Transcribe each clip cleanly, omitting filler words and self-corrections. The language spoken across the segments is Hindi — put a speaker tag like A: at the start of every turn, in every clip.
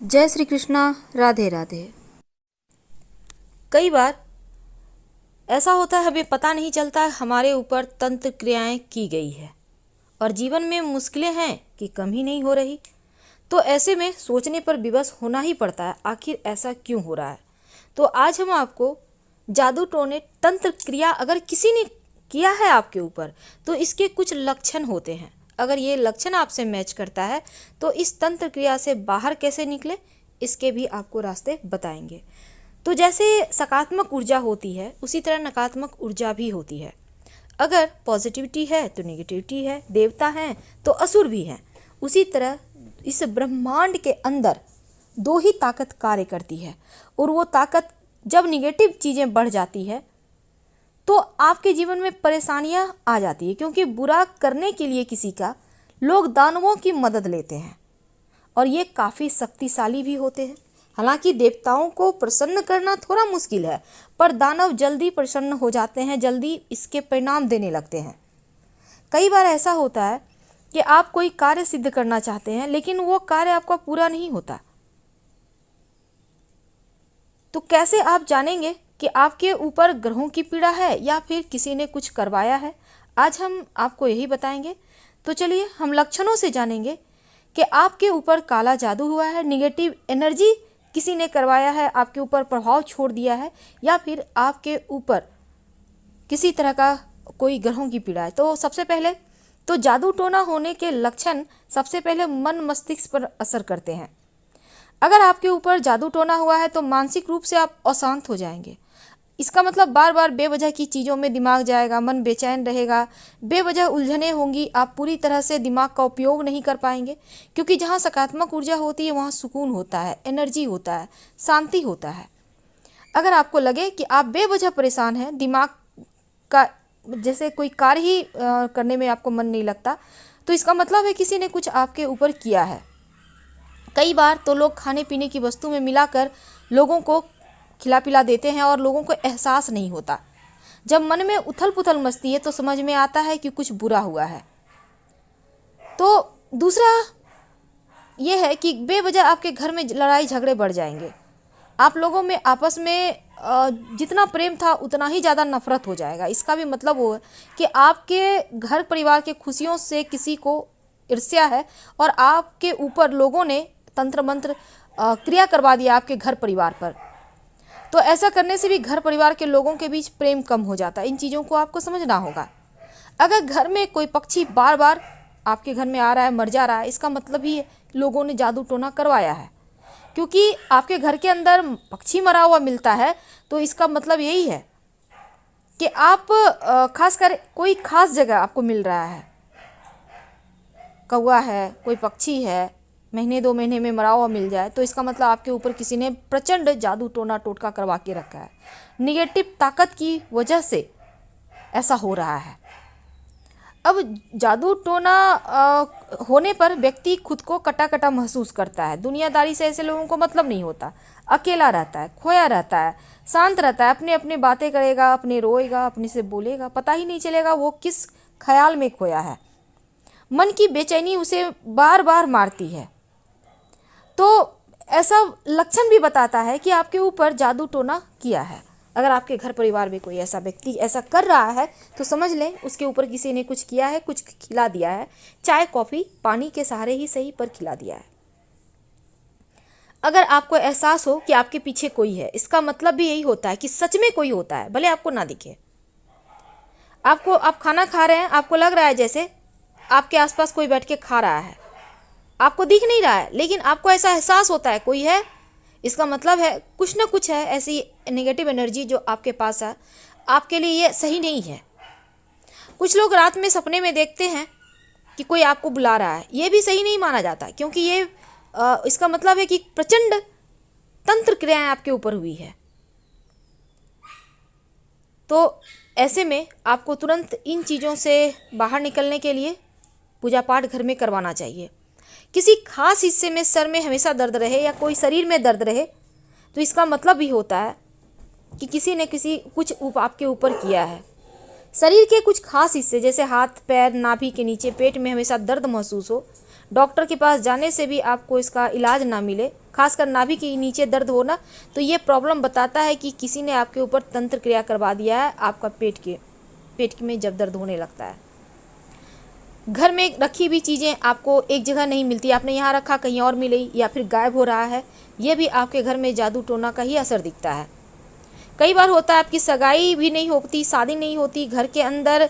A: जय श्री कृष्णा। राधे राधे। कई बार ऐसा होता है हमें पता नहीं चलता हमारे ऊपर तंत्र क्रियाएं की गई है और जीवन में मुश्किलें हैं कि कम ही नहीं हो रही। तो ऐसे में सोचने पर विवश होना ही पड़ता है, आखिर ऐसा क्यों हो रहा है। तो आज हम आपको जादू टोने तंत्र क्रिया अगर किसी ने किया है आपके ऊपर तो इसके कुछ लक्षण होते हैं। अगर ये लक्षण आपसे मैच करता है तो इस तंत्र क्रिया से बाहर कैसे निकले इसके भी आपको रास्ते बताएंगे। तो जैसे सकारात्मक ऊर्जा होती है उसी तरह नकारात्मक ऊर्जा भी होती है। अगर पॉजिटिविटी है तो नेगेटिविटी है, देवता हैं तो असुर भी हैं। उसी तरह इस ब्रह्मांड के अंदर दो ही ताकत कार्य करती है और वो ताकत जब निगेटिव चीज़ें बढ़ जाती है तो आपके जीवन में परेशानियां आ जाती है, क्योंकि बुरा करने के लिए किसी का लोग दानवों की मदद लेते हैं और ये काफ़ी शक्तिशाली भी होते हैं। हालांकि देवताओं को प्रसन्न करना थोड़ा मुश्किल है, पर दानव जल्दी प्रसन्न हो जाते हैं, जल्दी इसके परिणाम देने लगते हैं। कई बार ऐसा होता है कि आप कोई कार्य सिद्ध करना चाहते हैं लेकिन वो कार्य आपका पूरा नहीं होता। तो कैसे आप जानेंगे कि आपके ऊपर ग्रहों की पीड़ा है या फिर किसी ने कुछ करवाया है? आज हम आपको यही बताएंगे। तो चलिए हम लक्षणों से जानेंगे कि आपके ऊपर काला जादू हुआ है, निगेटिव एनर्जी किसी ने करवाया है, आपके ऊपर प्रभाव छोड़ दिया है, या फिर आपके ऊपर किसी तरह का कोई ग्रहों की पीड़ा है। तो सबसे पहले तो जादू टोना होने के लक्षण सबसे पहले मन मस्तिष्क पर असर करते हैं। अगर आपके ऊपर जादू टोना हुआ है तो मानसिक रूप से आप अशांत हो जाएंगे। इसका मतलब बार बार बेवजह की चीज़ों में दिमाग जाएगा, मन बेचैन रहेगा, बेवजह उलझने होंगी, आप पूरी तरह से दिमाग का उपयोग नहीं कर पाएंगे। क्योंकि जहाँ सकारात्मक ऊर्जा होती है वहाँ सुकून होता है, एनर्जी होता है, शांति होता है। अगर आपको लगे कि आप बेवजह परेशान हैं, दिमाग का जैसे कोई कार्य ही करने में आपको मन नहीं लगता, तो इसका मतलब है किसी ने कुछ आपके ऊपर किया है। कई बार तो लोग खाने पीने की वस्तु में मिलाकर लोगों को खिला पिला देते हैं और लोगों को एहसास नहीं होता। जब मन में उथल पुथल मचती है तो समझ में आता है कि कुछ बुरा हुआ है। तो दूसरा ये है कि बेवजह आपके घर में लड़ाई झगड़े बढ़ जाएंगे। आप लोगों में आपस में जितना प्रेम था उतना ही ज़्यादा नफरत हो जाएगा। इसका भी मतलब वो है कि आपके घर परिवार के खुशियों से किसी को ईर्ष्या है और आपके ऊपर लोगों ने तंत्र मंत्र क्रिया करवा दिया आपके घर परिवार पर। तो ऐसा करने से भी घर परिवार के लोगों के बीच प्रेम कम हो जाता है। इन चीज़ों को आपको समझना होगा। अगर घर में कोई पक्षी बार बार आपके घर में आ रहा है, मर जा रहा है, इसका मतलब ही लोगों ने जादू टोना करवाया है। क्योंकि आपके घर के अंदर पक्षी मरा हुआ मिलता है तो इसका मतलब यही है कि आप खासकर कोई खास जगह आपको मिल रहा है, कौवा है, कोई पक्षी है, महीने 2 महीने में मरा हुआ मिल जाए तो इसका मतलब आपके ऊपर किसी ने प्रचंड जादू टोना टोटका करवा के रखा है। निगेटिव ताकत की वजह से ऐसा हो रहा है। अब जादू टोना होने पर व्यक्ति खुद को कटा कटा महसूस करता है। दुनियादारी से ऐसे लोगों को मतलब नहीं होता, अकेला रहता है, खोया रहता है, शांत रहता है, अपने अपने बातें करेगा, अपने रोएगा, अपने से बोलेगा, पता ही नहीं चलेगा वो किस ख्याल में खोया है। मन की बेचैनी उसे बार बार मारती है। तो ऐसा लक्षण भी बताता है कि आपके ऊपर जादू टोना किया है। अगर आपके घर परिवार में कोई ऐसा व्यक्ति ऐसा कर रहा है तो समझ लें उसके ऊपर किसी ने कुछ किया है, कुछ खिला दिया है, चाय कॉफ़ी पानी के सहारे ही सही पर खिला दिया है। अगर आपको एहसास हो कि आपके पीछे कोई है, इसका मतलब भी यही होता है कि सच में कोई होता है, भले आपको ना दिखे। आप खाना खा रहे हैं, आपको लग रहा है जैसे आपके आसपास कोई बैठ के खा रहा है, आपको दिख नहीं रहा है लेकिन आपको ऐसा एहसास होता है कोई है। इसका मतलब है कुछ ना कुछ है, ऐसी नेगेटिव एनर्जी जो आपके पास है, आपके लिए ये सही नहीं है। कुछ लोग रात में सपने में देखते हैं कि कोई आपको बुला रहा है, ये भी सही नहीं माना जाता, क्योंकि ये इसका मतलब है कि प्रचंड तंत्र क्रियाएं आपके ऊपर हुई है। तो ऐसे में आपको तुरंत इन चीज़ों से बाहर निकलने के लिए पूजा पाठ घर में करवाना चाहिए। किसी खास हिस्से में सर में हमेशा दर्द रहे या कोई शरीर में दर्द रहे तो इसका मतलब भी होता है कि किसी ने कुछ आपके ऊपर किया है। शरीर के कुछ खास हिस्से जैसे हाथ पैर, नाभि के नीचे, पेट में हमेशा दर्द महसूस हो, डॉक्टर के पास जाने से भी आपको इसका इलाज ना मिले, खासकर नाभि के नीचे दर्द होना, तो ये प्रॉब्लम बताता है कि किसी ने आपके ऊपर तंत्र क्रिया करवा दिया है। आपका पेट में जब दर्द होने लगता है, घर में रखी हुई चीज़ें आपको एक जगह नहीं मिलती, आपने यहाँ रखा कहीं और मिली, या फिर गायब हो रहा है, ये भी आपके घर में जादू टोना का ही असर दिखता है। कई बार होता है आपकी सगाई भी नहीं होती, शादी नहीं होती, घर के अंदर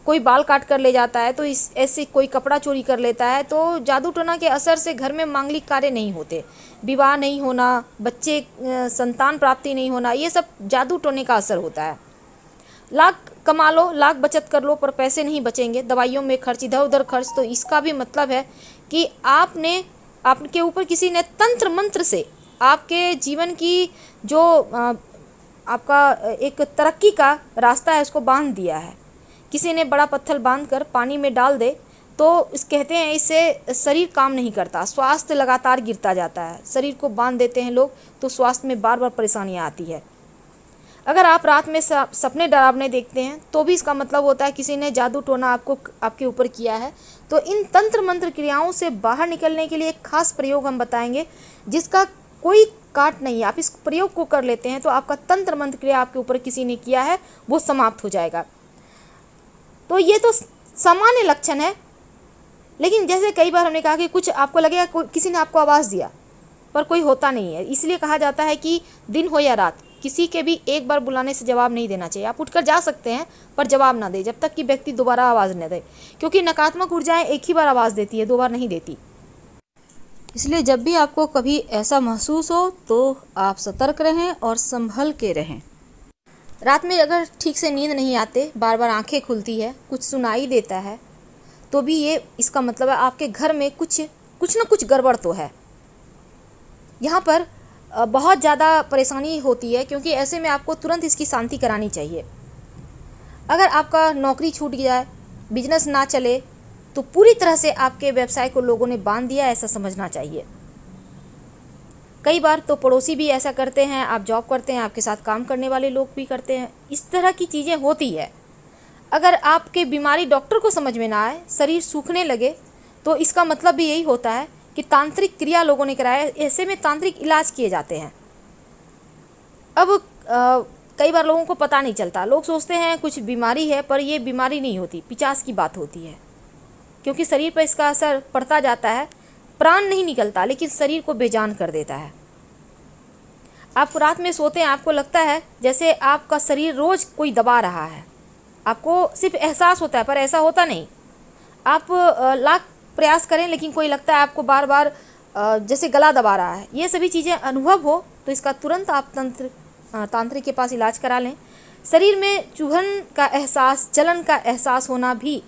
A: कोई बाल काट कर ले जाता है, तो इस ऐसे कोई कपड़ा चोरी कर लेता है, तो जादू टोना के असर से घर में मांगलिक कार्य नहीं होते, विवाह नहीं होना, बच्चे संतान प्राप्ति नहीं होना, ये सब जादू टोने का असर होता है। लाख कमा लो, लाख बचत कर लो, पर पैसे नहीं बचेंगे, दवाइयों में खर्च, इधर उधर खर्च, तो इसका भी मतलब है कि आपके ऊपर किसी ने तंत्र मंत्र से आपके जीवन की जो आपका एक तरक्की का रास्ता है उसको बांध दिया है। किसी ने बड़ा पत्थर बांध कर पानी में डाल दे तो कहते हैं इससे शरीर काम नहीं करता, स्वास्थ्य लगातार गिरता जाता है। शरीर को बांध देते हैं लोग तो स्वास्थ्य में बार बार परेशानियां आती है। अगर आप रात में सपने डरावने देखते हैं तो भी इसका मतलब होता है किसी ने जादू टोना आपके ऊपर किया है। तो इन तंत्र मंत्र क्रियाओं से बाहर निकलने के लिए एक खास प्रयोग हम बताएंगे जिसका कोई काट नहीं है। आप इस प्रयोग को कर लेते हैं तो आपका तंत्र मंत्र क्रिया आपके ऊपर किसी ने किया है वो समाप्त हो जाएगा। तो ये तो सामान्य लक्षण है, लेकिन जैसे कई बार हमने कहा कि कुछ आपको लगेगा किसी ने आपको आवाज़ दिया पर कोई होता नहीं है, इसलिए कहा जाता है कि दिन हो या रात किसी के भी एक बार बुलाने से जवाब नहीं देना चाहिए। आप उठकर जा सकते हैं पर जवाब ना दे जब तक कि व्यक्ति दोबारा आवाज़ न दे, क्योंकि नकारात्मक ऊर्जाएं एक ही बार आवाज़ देती है, दो बार नहीं देती। इसलिए जब भी आपको कभी ऐसा महसूस हो तो आप सतर्क रहें और संभल के रहें। रात में अगर ठीक से नींद नहीं आते, बार बार आंखें खुलती है, कुछ सुनाई देता है, तो भी ये इसका मतलब है आपके घर में कुछ न कुछ गड़बड़ तो है। यहाँ पर बहुत ज़्यादा परेशानी होती है, क्योंकि ऐसे में आपको तुरंत इसकी शांति करानी चाहिए। अगर आपका नौकरी छूट जाए, बिजनेस ना चले, तो पूरी तरह से आपके व्यवसाय को लोगों ने बांध दिया, ऐसा समझना चाहिए। कई बार तो पड़ोसी भी ऐसा करते हैं, आप जॉब करते हैं, आपके साथ काम करने वाले लोग भी करते हैं, इस तरह की चीज़ें होती है। अगर आपके बीमारी डॉक्टर को समझ में ना आए, शरीर सूखने लगे, तो इसका मतलब भी यही होता है कि तांत्रिक क्रिया लोगों ने कराया। ऐसे में तांत्रिक इलाज किए जाते हैं। अब कई बार लोगों को पता नहीं चलता, लोग सोचते हैं कुछ बीमारी है, पर ये बीमारी नहीं होती, पिचास की बात होती है, क्योंकि शरीर पर इसका असर पड़ता जाता है। प्राण नहीं निकलता, लेकिन शरीर को बेजान कर देता है। आप रात में सोते हैं, आपको लगता है जैसे आपका शरीर रोज कोई दबा रहा है, आपको सिर्फ एहसास होता है पर ऐसा होता नहीं। आप लाख प्रयास करें लेकिन कोई लगता है आपको बार बार जैसे गला दबा रहा है। ये सभी चीज़ें अनुभव हो तो इसका तुरंत आप तांत्रिक के पास इलाज करा लें। शरीर में चुभन का एहसास, जलन का एहसास होना भी,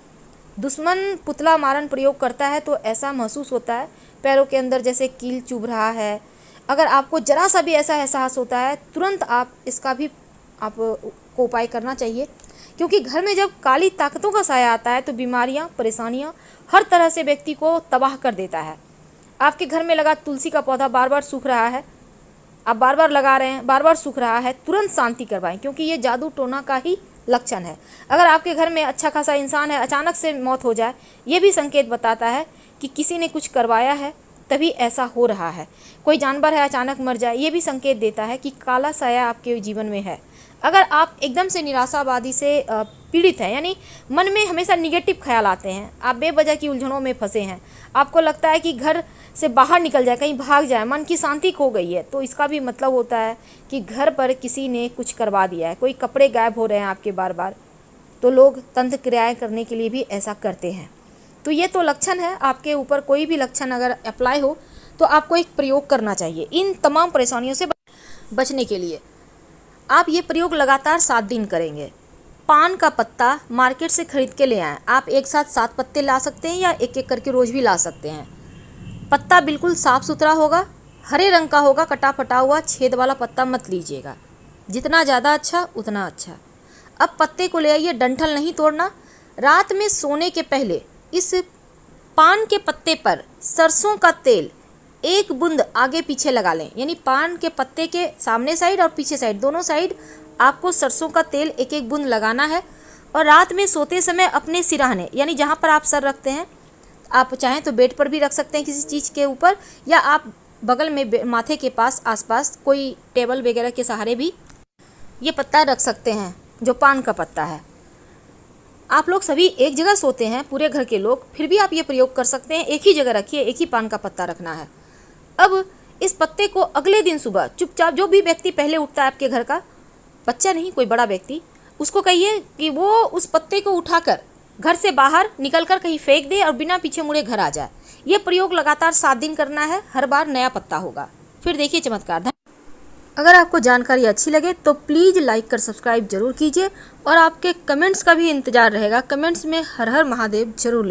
A: दुश्मन पुतला मारन प्रयोग करता है तो ऐसा महसूस होता है। पैरों के अंदर जैसे कील चुभ रहा है, अगर आपको जरा सा भी ऐसा एहसास होता है, तुरंत आप इसका भी आपको उपाय करना चाहिए, क्योंकि घर में जब काली ताकतों का साया आता है तो बीमारियां, परेशानियां हर तरह से व्यक्ति को तबाह कर देता है। आपके घर में लगा तुलसी का पौधा बार बार सूख रहा है, आप बार बार लगा रहे हैं, बार बार सूख रहा है, तुरंत शांति करवाएं, क्योंकि ये जादू टोना का ही लक्षण है। अगर आपके घर में अच्छा खासा इंसान है, अचानक से मौत हो जाए, ये भी संकेत बताता है कि किसी ने कुछ करवाया है, तभी ऐसा हो रहा है। कोई जानवर है अचानक मर जाए, ये भी संकेत देता है कि काला साया आपके जीवन में है। अगर आप एकदम से निराशावादी से पीड़ित हैं, यानी मन में हमेशा निगेटिव ख्याल आते हैं, आप बेवजह की उलझनों में फंसे हैं, आपको लगता है कि घर से बाहर निकल जाए, कहीं भाग जाए, मन की शांति खो गई है, तो इसका भी मतलब होता है कि घर पर किसी ने कुछ करवा दिया है। कोई कपड़े गायब हो रहे हैं आपके बार बार, तो लोग तंत्र क्रियाएं करने के लिए भी ऐसा करते हैं। तो ये तो लक्षण है। आपके ऊपर कोई भी लक्षण अगर अप्लाई हो तो आपको एक प्रयोग करना चाहिए इन तमाम परेशानियों से बचने के लिए। आप ये प्रयोग लगातार 7 दिन करेंगे। पान का पत्ता मार्केट से खरीद के ले आएँ। आप एक साथ 7 पत्ते ला सकते हैं या एक एक करके रोज भी ला सकते हैं। पत्ता बिल्कुल साफ़ सुथरा होगा, हरे रंग का होगा, कटा फटा हुआ छेद वाला पत्ता मत लीजिएगा, जितना ज़्यादा अच्छा उतना अच्छा। अब पत्ते को ले आइए, डंठल नहीं तोड़ना। रात में सोने के पहले इस पान के पत्ते पर सरसों का तेल 1 बूंद आगे पीछे लगा लें, यानी पान के पत्ते के सामने साइड और पीछे साइड, दोनों साइड आपको सरसों का तेल 1-1 बूंद लगाना है। और रात में सोते समय अपने सिरहाने, यानी जहाँ पर आप सर रखते हैं, आप चाहें तो बेड पर भी रख सकते हैं किसी चीज़ के ऊपर, या आप बगल में माथे के पास आसपास कोई टेबल वगैरह के सहारे भी ये पत्ता रख सकते हैं, जो पान का पत्ता है। आप लोग सभी एक जगह सोते हैं, पूरे घर के लोग, फिर भी आप ये प्रयोग कर सकते हैं। एक ही जगह रखिए, एक ही पान का पत्ता रखना है। अब इस पत्ते को अगले दिन सुबह चुपचाप, जो भी व्यक्ति पहले उठता है आपके घर का, बच्चा नहीं कोई बड़ा व्यक्ति, उसको कहिए कि वो उस पत्ते को उठाकर घर से बाहर निकलकर कहीं फेंक दे और बिना पीछे मुड़े घर आ जाए। ये प्रयोग लगातार 7 दिन करना है, हर बार नया पत्ता होगा। फिर देखिए चमत्कार। अगर आपको जानकारी अच्छी लगे तो प्लीज़ लाइक कर सब्सक्राइब जरूर कीजिए, और आपके कमेंट्स का भी इंतज़ार रहेगा। कमेंट्स में हर हर महादेव जरूर लिखें।